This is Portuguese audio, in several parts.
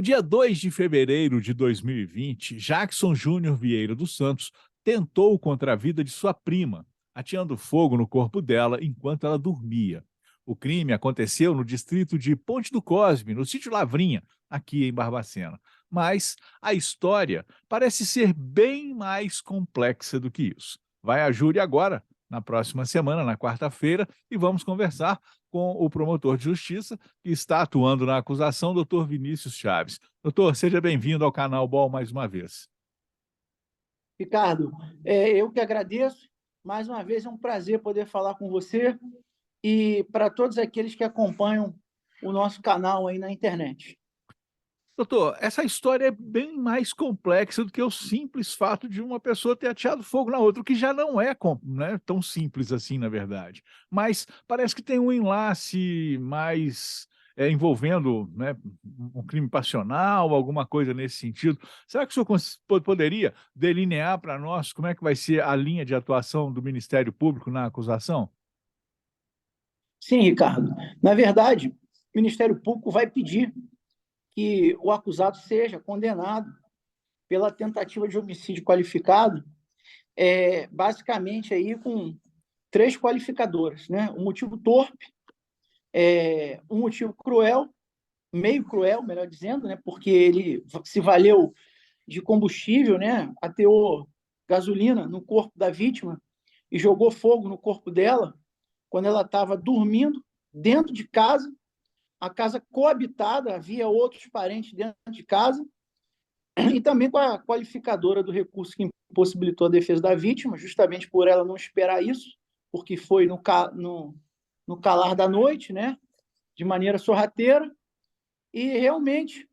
dia 2 de fevereiro de 2020, Jackson Júnior Vieira dos Santos tentou contra a vida de sua prima, ateando fogo no corpo dela enquanto ela dormia. O crime aconteceu no distrito de Ponte do Cosme, no sítio Lavrinha, aqui em Barbacena. Mas a história parece ser bem mais complexa do que isso. Vai a júri agora, na próxima semana, na quarta-feira, e vamos conversar com o promotor de justiça que está atuando na acusação, doutor Vinícius Chaves. Doutor, seja bem-vindo ao canal BOL mais uma vez. Ricardo, eu que agradeço. Mais uma vez é um prazer poder falar com você e para todos aqueles que acompanham o nosso canal aí na internet. Doutor, essa história é bem mais complexa do que o simples fato de uma pessoa ter ateado fogo na outra, o que já não é, né, tão simples assim, na verdade. Mas parece que tem um enlace mais envolvendo, né, um crime passional, alguma coisa nesse sentido. Será que o senhor poderia delinear para nós como é que vai ser a linha de atuação do Ministério Público na acusação? Sim, Ricardo. Na verdade, o Ministério Público vai pedir que o acusado seja condenado pela tentativa de homicídio qualificado, basicamente aí com três qualificadoras, né? Um motivo torpe, um motivo cruel, meio cruel, melhor dizendo, né? Porque ele se valeu de combustível, né? Ateou gasolina no corpo da vítima e jogou fogo no corpo dela quando ela estava dormindo dentro de casa, a casa coabitada, havia outros parentes dentro de casa, e também com a qualificadora do recurso que impossibilitou a defesa da vítima, justamente por ela não esperar isso, porque foi no calar da noite, né? De maneira sorrateira, e realmente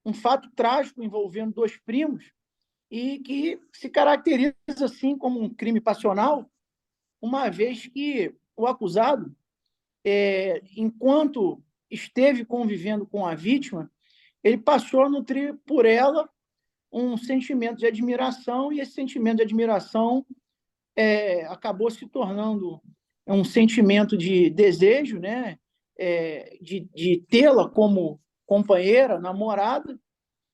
um fato trágico envolvendo dois primos e que se caracteriza assim como um crime passional, uma vez que o acusado, enquanto esteve convivendo com a vítima, ele passou a nutrir por ela um sentimento de admiração, e esse sentimento de admiração acabou se tornando um sentimento de desejo, né? De tê-la como companheira, namorada,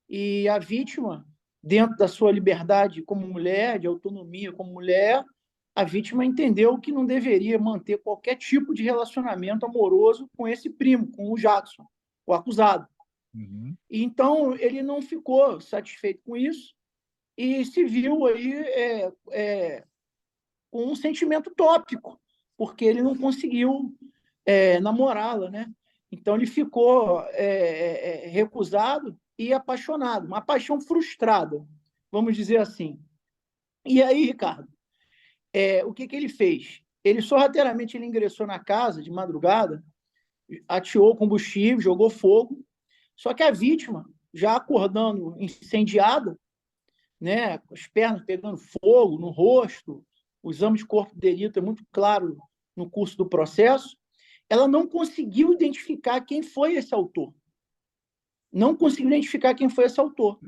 e a vítima, dentro da sua liberdade como mulher, de autonomia como mulher, a vítima entendeu que não deveria manter qualquer tipo de relacionamento amoroso com esse primo, com o Jackson, o acusado. Uhum. E, então, ele não ficou satisfeito com isso e se viu aí com um sentimento tópico, porque ele não conseguiu namorá-la, né? Então, ele ficou recusado e apaixonado, uma paixão frustrada, vamos dizer assim. E aí, Ricardo, o que ele fez? Ele sorrateiramente ele ingressou na casa de madrugada, ateou combustível, jogou fogo, só que a vítima, já acordando incendiada, né, com as pernas pegando fogo no rosto, o exame de corpo de delito é muito claro no curso do processo, ela não conseguiu identificar quem foi esse autor. Não conseguiu identificar quem foi esse autor.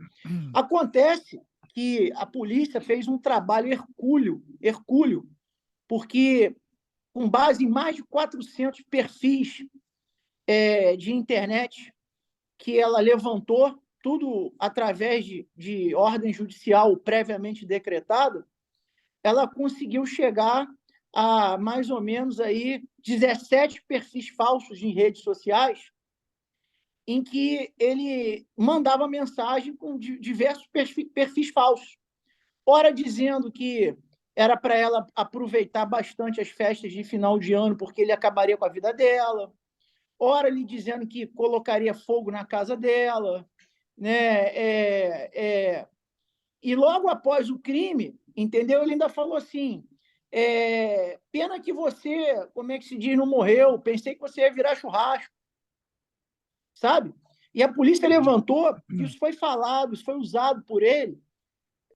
Acontece que a polícia fez um trabalho hercúleo, porque, com base em mais de 400 perfis de internet que ela levantou, tudo através de ordem judicial previamente decretada, ela conseguiu chegar a mais ou menos aí 17 perfis falsos em redes sociais, em que ele mandava mensagem com diversos perfis falsos. Ora dizendo que era para ela aproveitar bastante as festas de final de ano, porque ele acabaria com a vida dela. Ora lhe dizendo que colocaria fogo na casa dela, né? E logo após o crime, entendeu? Ele ainda falou assim: pena que você, como é que se diz, não morreu. Pensei que você ia virar churrasco, sabe? E a polícia levantou, isso foi falado, isso foi usado por ele,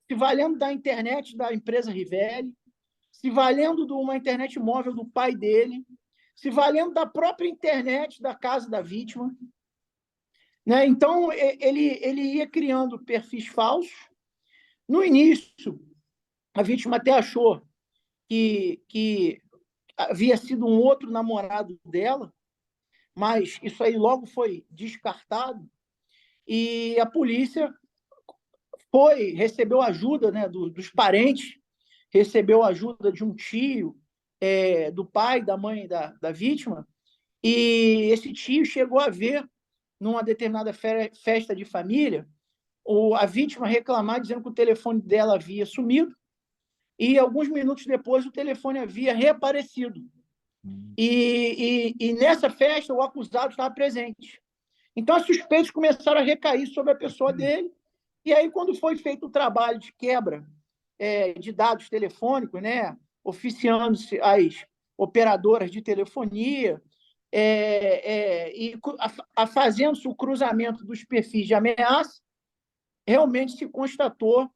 se valendo da internet da empresa Rivelli, se valendo de uma internet móvel do pai dele, se valendo da própria internet da casa da vítima, né? Então, ele ia criando perfis falsos. No início, a vítima até achou que havia sido um outro namorado dela, mas isso aí logo foi descartado. e a polícia recebeu ajuda, né, dos parentes, recebeu ajuda de um tio, do pai, da mãe da vítima, e esse tio chegou a ver, numa determinada festa de família, a vítima reclamar, dizendo que o telefone dela havia sumido, e alguns minutos depois o telefone havia reaparecido. E nessa festa o acusado estava presente. Então, as suspeitas começaram a recair sobre a pessoa dele, e aí, quando foi feito o trabalho de quebra de dados telefônicos, né, oficiando-se as operadoras de telefonia, e fazendo-se o cruzamento dos perfis de ameaça, realmente se constatou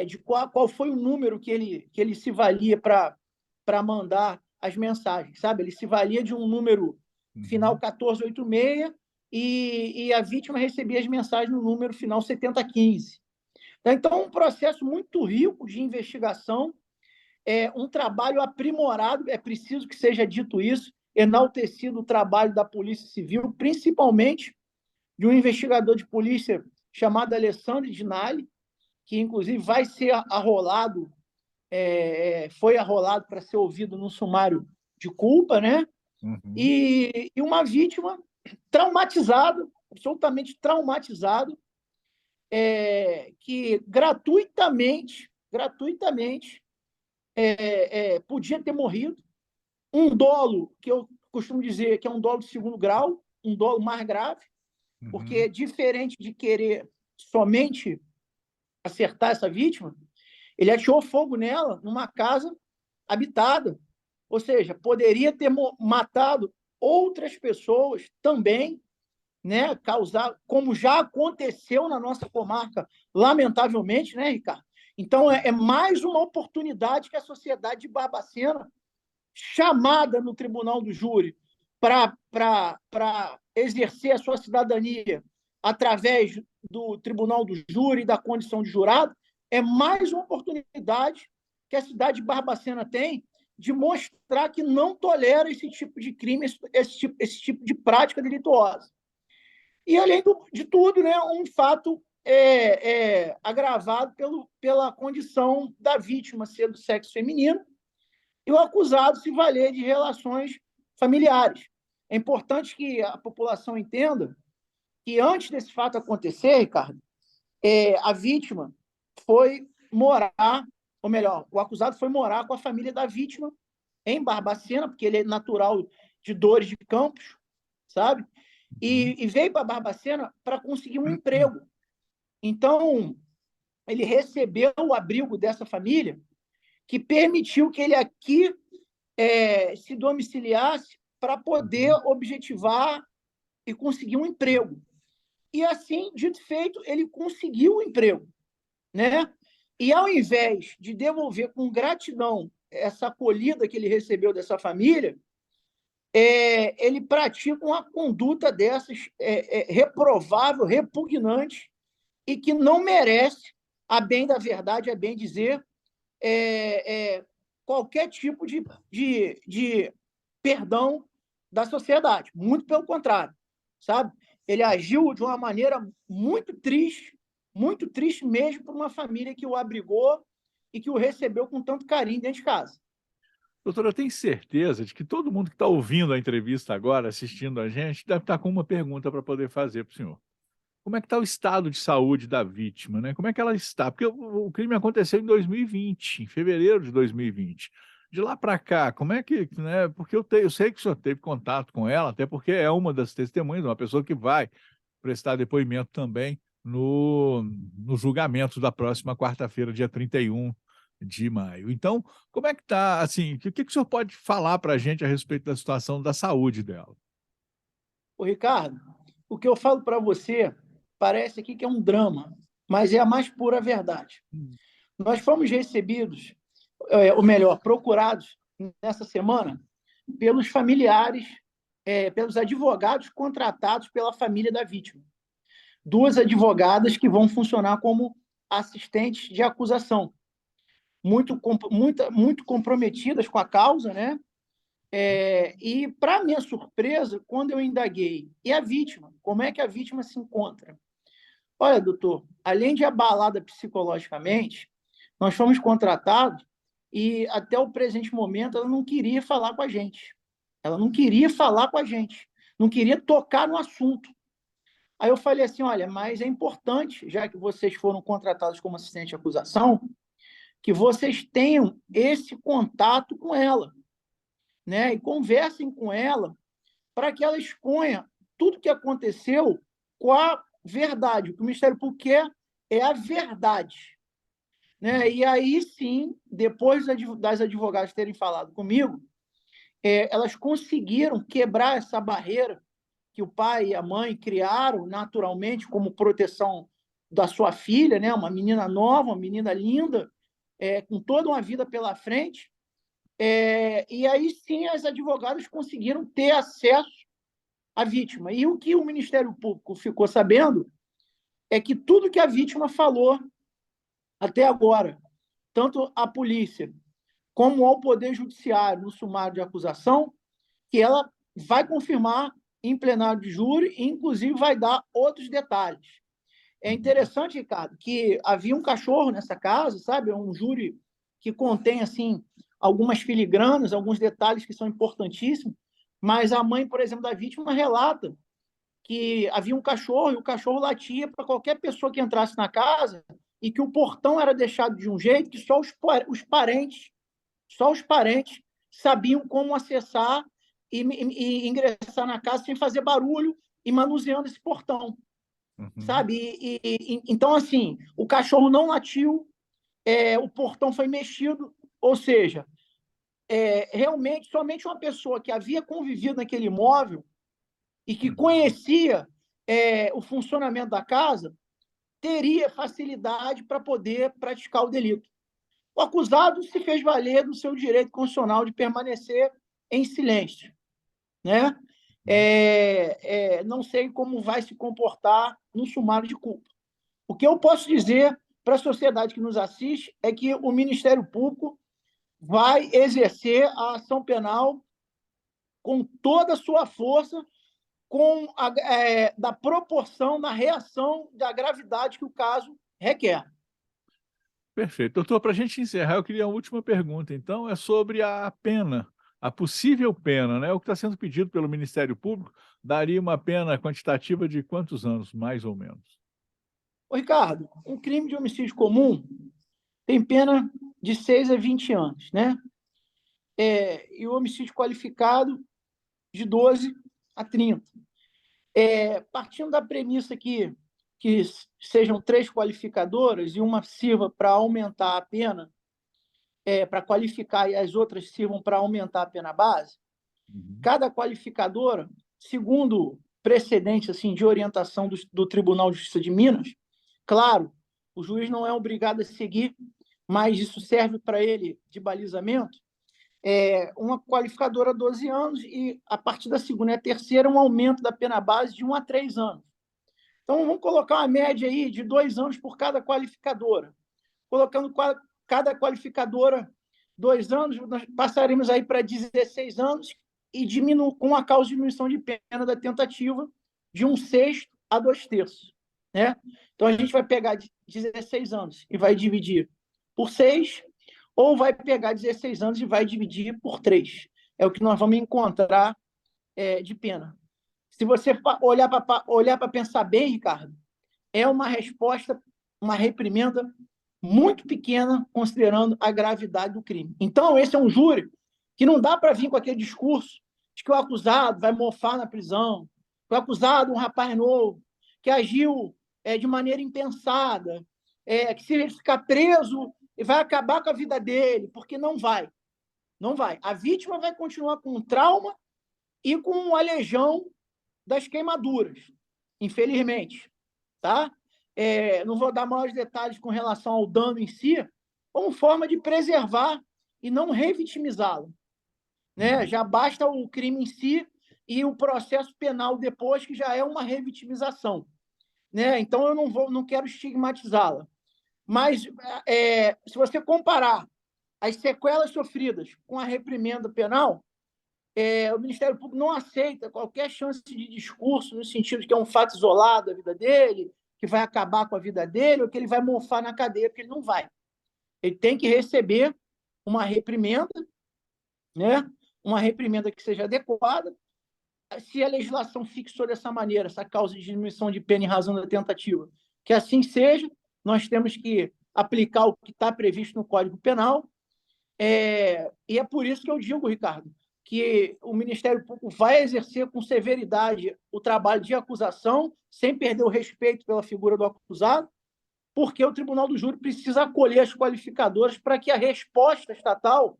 de qual foi o número que ele se valia para mandar as mensagens, sabe? Ele se valia de um número final 1486 e a vítima recebia as mensagens no número final 7015. Então, um processo muito rico de investigação, um trabalho aprimorado, é preciso que seja dito isso, enaltecido o trabalho da Polícia Civil, principalmente de um investigador de polícia chamado Alessandro Dinali, que, inclusive, vai ser arrolado, foi arrolado para ser ouvido no sumário de culpa, né? E uma vítima traumatizada, absolutamente traumatizada, que gratuitamente podia ter morrido. Um dolo, que eu costumo dizer que é um dolo de segundo grau, um dolo mais grave, porque diferente de querer somente acertar essa vítima, ele atirou fogo nela numa casa habitada. Ou seja, poderia ter matado outras pessoas também, né, causar, como já aconteceu na nossa comarca, lamentavelmente, né, Ricardo? Então, é mais uma oportunidade que a sociedade de Barbacena, chamada no tribunal do júri para exercer a sua cidadania através do tribunal do júri e da condição de jurado, é mais uma oportunidade que a cidade de Barbacena tem de mostrar que não tolera esse tipo de crime, esse tipo de prática delituosa. E, além de tudo, né, um fato agravado pela condição da vítima ser do sexo feminino e o acusado se valer de relações familiares. É importante que a população entenda que, antes desse fato acontecer, Ricardo, a vítima foi morar, ou melhor, o acusado foi morar com a família da vítima em Barbacena, porque ele é natural de Dores de Campos, sabe? E veio para Barbacena para conseguir um emprego. Então, ele recebeu o abrigo dessa família, que permitiu que ele aqui se domiciliasse para poder objetivar e conseguir um emprego. E, assim, dito e feito, ele conseguiu o emprego, né? E, ao invés de devolver com gratidão essa acolhida que ele recebeu dessa família, ele pratica uma conduta dessas reprovável, repugnante, e que não merece, a bem da verdade, a bem dizer, qualquer tipo de perdão da sociedade. Muito pelo contrário, sabe? Ele agiu de uma maneira muito triste mesmo para uma família que o abrigou e que o recebeu com tanto carinho dentro de casa. Doutora, eu tenho certeza de que todo mundo que está ouvindo a entrevista agora, assistindo a gente, deve estar com uma pergunta para poder fazer para o senhor. Como é que está o estado de saúde da vítima, né? Como é que ela está? Porque o crime aconteceu em 2020, em fevereiro de 2020. De lá para cá, como é que, né? Porque eu sei que o senhor teve contato com ela, até porque é uma das testemunhas, uma pessoa que vai prestar depoimento também no julgamento da próxima quarta-feira, dia 31 de maio. Então, como é que está, assim, o que o senhor pode falar para a gente a respeito da situação da saúde dela? Ô, Ricardo, o que eu falo para você parece aqui que é um drama, mas é a mais pura verdade. Nós fomos recebidos, ou melhor, procurados nessa semana pelos familiares, pelos advogados contratados pela família da vítima. Duas advogadas que vão funcionar como assistentes de acusação, muito comprometidas com a causa, né? E, para minha surpresa, quando eu indaguei, e a vítima? Como é que a vítima se encontra? Olha, doutor, além de abalada psicologicamente, nós fomos contratados e, até o presente momento, ela não queria falar com a gente. Ela não queria falar com a gente, não queria tocar no assunto. Aí eu falei assim, olha, mas é importante, já que vocês foram contratados como assistente de acusação, que vocês tenham esse contato com ela, né? E conversem com ela para que ela exponha tudo o que aconteceu com a verdade. O que o Ministério Público quer é a verdade. Né? E aí, sim, depois das advogadas terem falado comigo, elas conseguiram quebrar essa barreira que o pai e a mãe criaram naturalmente como proteção da sua filha, né? Uma menina nova, uma menina linda, com toda uma vida pela frente. E aí, sim, as advogadas conseguiram ter acesso à vítima. E o que o Ministério Público ficou sabendo é que tudo que a vítima falou até agora, tanto a polícia como ao Poder Judiciário no sumário de acusação, que ela vai confirmar em plenário de júri e, inclusive, vai dar outros detalhes. É interessante, Ricardo, que havia um cachorro nessa casa, sabe? É um júri que contém, assim, algumas filigranas, alguns detalhes que são importantíssimos, mas a mãe, por exemplo, da vítima relata que havia um cachorro e o cachorro latia para qualquer pessoa que entrasse na casa e que o portão era deixado de um jeito que só os parentes sabiam como acessar e ingressar na casa sem fazer barulho e manuseando esse portão, Uhum. sabe? Então, assim, o cachorro não latiu, o portão foi mexido, ou seja, realmente, somente uma pessoa que havia convivido naquele imóvel e que conhecia o funcionamento da casa teria facilidade para poder praticar o delito. O acusado se fez valer do seu direito constitucional de permanecer em silêncio, né? Não sei como vai se comportar no sumário de culpa. O que eu posso dizer para a sociedade que nos assiste é que o Ministério Público vai exercer a ação penal com toda a sua força, da proporção, da reação, da gravidade que o caso requer. Perfeito. Doutor, para a gente encerrar, eu queria uma última pergunta, então, é sobre a pena, a possível pena, né? O que está sendo pedido pelo Ministério Público daria uma pena quantitativa de quantos anos, mais ou menos? Ô, Ricardo, um crime de homicídio comum tem pena de 6 a 20 anos, né? E o homicídio qualificado de 12 a 30. Partindo da premissa que sejam 3 qualificadoras e uma sirva para aumentar a pena, para qualificar e as outras sirvam para aumentar a pena base, Uhum. cada qualificadora, segundo precedente assim, de orientação do Tribunal de Justiça de Minas, claro, o juiz não é obrigado a seguir, mas isso serve para ele de balizamento, uma qualificadora 12 anos e, a partir da segunda e a terceira, um aumento da pena base de 1 a 3 anos. Então, vamos colocar uma média aí de 2 anos por cada qualificadora. Colocando cada qualificadora 2 anos, nós passaremos aí para 16 anos e com a causa de diminuição de pena da tentativa de 1/6 a 2/3. Né? Então, a gente vai pegar 16 anos e vai dividir por 6, ou vai pegar 16 anos e vai dividir por 3. É o que nós vamos encontrar de pena. Se você olhar para pensar bem, Ricardo, é uma resposta, uma reprimenda muito pequena, considerando a gravidade do crime. Então, esse é um júri que não dá para vir com aquele discurso de que o acusado vai mofar na prisão, que o acusado é um rapaz novo, que agiu de maneira impensada, que se ele ficar preso, vai acabar com a vida dele, porque não vai. Não vai. A vítima vai continuar com trauma e com um aleijão das queimaduras, infelizmente. Tá? Não vou dar maiores detalhes com relação ao dano em si, como forma de preservar e não revitimizá-lo. Né? Já basta o crime em si e o processo penal depois, que já é uma revitimização. Né? Então, eu não quero estigmatizá-la. Mas, se você comparar as sequelas sofridas com a reprimenda penal, o Ministério Público não aceita qualquer chance de discurso no sentido de que é um fato isolado da vida dele, que vai acabar com a vida dele, ou que ele vai mofar na cadeia, porque ele não vai. Ele tem que receber uma reprimenda, né? Uma reprimenda que seja adequada. Se a legislação fixou dessa maneira essa causa de diminuição de pena em razão da tentativa, que assim seja, nós temos que aplicar o que está previsto no Código Penal. E é por isso que eu digo, Ricardo, que o Ministério Público vai exercer com severidade o trabalho de acusação, sem perder o respeito pela figura do acusado, porque o Tribunal do Júri precisa acolher as qualificadoras para que a resposta estatal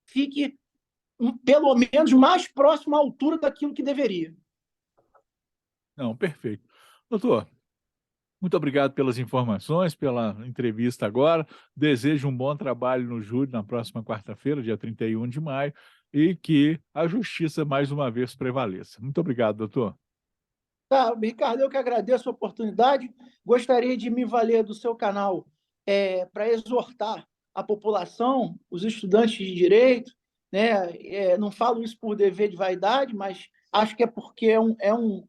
fique, pelo menos, mais próxima à altura daquilo que deveria. Não, perfeito. Doutor, muito obrigado pelas informações, pela entrevista agora. Desejo um bom trabalho no júri na próxima quarta-feira, dia 31 de maio, e que a justiça mais uma vez prevaleça. Muito obrigado, doutor. Tá, Ricardo, eu que agradeço a oportunidade. Gostaria de me valer do seu canal para exortar a população, os estudantes de direito, né? Não falo isso por dever de vaidade, mas acho que é porque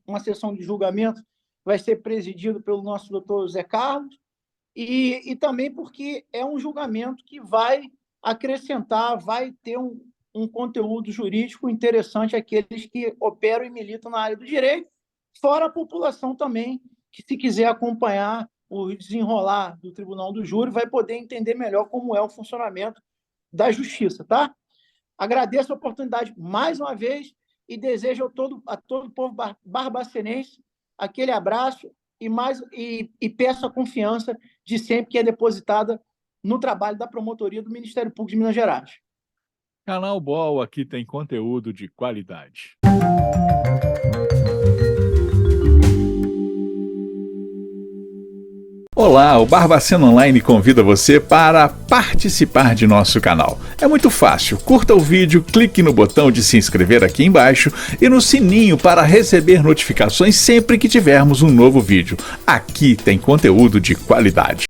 uma sessão de julgamento que vai ser presidido pelo nosso doutor Zé Carlos, e também porque é um julgamento que vai acrescentar, vai ter um conteúdo jurídico interessante àqueles que operam e militam na área do direito, fora a população também, que se quiser acompanhar o desenrolar do Tribunal do Júri, vai poder entender melhor como é o funcionamento da justiça, tá? Agradeço a oportunidade mais uma vez e desejo a todo o povo barbacenense aquele abraço e peço a confiança de sempre que é depositada no trabalho da promotoria do Ministério Público de Minas Gerais. Canal BOL aqui tem conteúdo de qualidade. Olá, o Barbacena Online convida você para participar de nosso canal. É muito fácil, curta o vídeo, clique no botão de se inscrever aqui embaixo e no sininho para receber notificações sempre que tivermos um novo vídeo. Aqui tem conteúdo de qualidade.